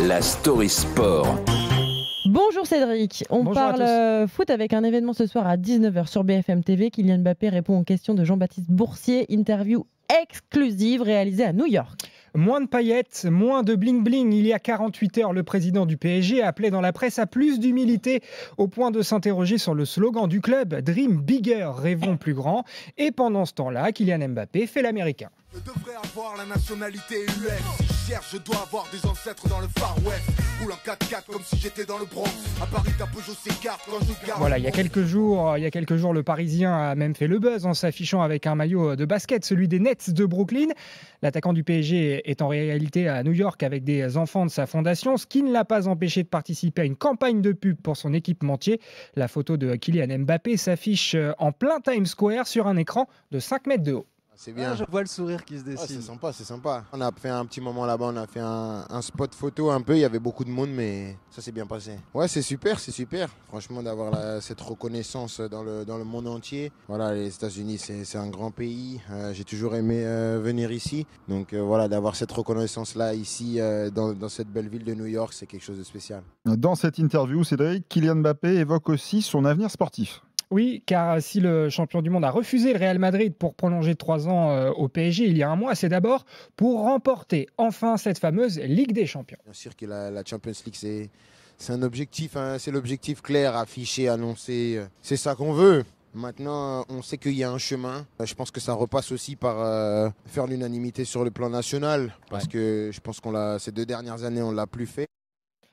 la story sport. Bonjour Cédric, on Bonjour parle foot avec un événement ce soir à 19h sur BFM TV. Kylian Mbappé répond aux questions de Jean-Baptiste Boursier, interview exclusive réalisée à New York. Moins de paillettes, moins de bling-bling. Il y a 48 heures, le président du PSG appelait dans la presse à plus d'humilité, au point de s'interroger sur le slogan du club « Dream bigger, rêvons plus grand ». Et pendant ce temps-là, Kylian Mbappé fait l'américain. Je devrais avoir la nationalité US. Si je cherche, je dois avoir des ancêtres dans le Far West. Roule en 4x4 comme si j'étais dans le Bronx. À Paris, ta Peugeot s'écarte quand je garde. Voilà, il y a quelques jours, le Parisien a même fait le buzz en s'affichant avec un maillot de basket, celui des Nets de Brooklyn. L'attaquant du PSG est en réalité à New York avec des enfants de sa fondation, ce qui ne l'a pas empêché de participer à une campagne de pub pour son équipementier. La photo de Kylian Mbappé s'affiche en plein Times Square sur un écran de 5 mètres de haut. C'est bien. Je vois le sourire qui se dessine. C'est sympa. On a fait un petit moment là-bas, on a fait un spot photo un peu. Il y avait beaucoup de monde, mais ça s'est bien passé. Ouais, c'est super. Franchement, d'avoir cette reconnaissance dans le monde entier. Voilà, les États-Unis, c'est un grand pays. J'ai toujours aimé venir ici. Donc voilà, d'avoir cette reconnaissance-là ici, dans cette belle ville de New York, c'est quelque chose de spécial. Dans cette interview, Cédric, Kylian Mbappé évoque aussi son avenir sportif. Oui, car si le champion du monde a refusé le Real Madrid pour prolonger de 3 ans au PSG il y a un mois, c'est d'abord pour remporter enfin cette fameuse Ligue des Champions. Bien sûr que la Champions League, c'est un objectif, hein, c'est l'objectif clair, affiché, annoncé. C'est ça qu'on veut. Maintenant, on sait qu'il y a un chemin. Je pense que ça repasse aussi par faire l'unanimité sur le plan national. Parce que je pense ces 2 dernières années, on ne l'a plus fait.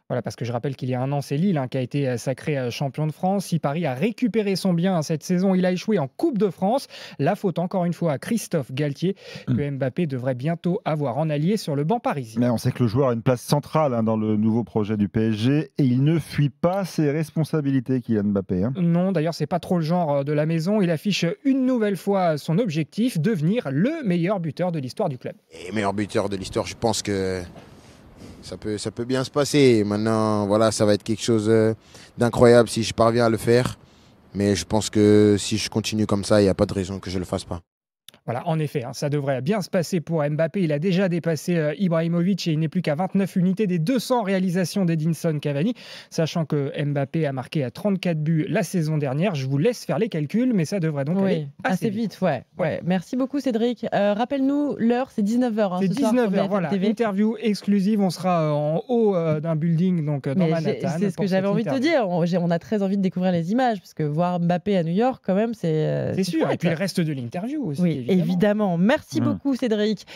Voilà, parce que je rappelle qu'il y a un an, c'est Lille qui a été sacré champion de France. Si Paris a récupéré son bien cette saison, il a échoué en Coupe de France. La faute encore une fois à Christophe Galtier, que Mbappé devrait bientôt avoir en allié sur le banc parisien. Mais on sait que le joueur a une place centrale dans le nouveau projet du PSG et il ne fuit pas ses responsabilités, Kylian Mbappé. Non, d'ailleurs, c'est pas trop le genre de la maison. Il affiche une nouvelle fois son objectif, devenir le meilleur buteur de l'histoire du club. Et meilleur buteur de l'histoire, je pense que ça peut bien se passer. Maintenant, voilà, ça va être quelque chose d'incroyable si je parviens à le faire. Mais je pense que si je continue comme ça, il n'y a pas de raison que je ne le fasse pas. Voilà, en effet, ça devrait bien se passer pour Mbappé. Il a déjà dépassé Ibrahimovic et il n'est plus qu'à 29 unités des 200 réalisations d'Edinson Cavani. Sachant que Mbappé a marqué à 34 buts la saison dernière. Je vous laisse faire les calculs, mais ça devrait donc aller assez vite. Ouais. Merci beaucoup Cédric. Rappelle-nous l'heure, c'est 19h. C'est 19h, voilà. TV. Interview exclusive. On sera en haut d'un building, donc dans Manhattan. C'est ce que j'avais envie de te dire. On a très envie de découvrir les images, parce que voir Mbappé à New York, quand même, c'est sûr. chouette. Et puis le reste de l'interview aussi. Oui, évidemment. Merci beaucoup Cédric.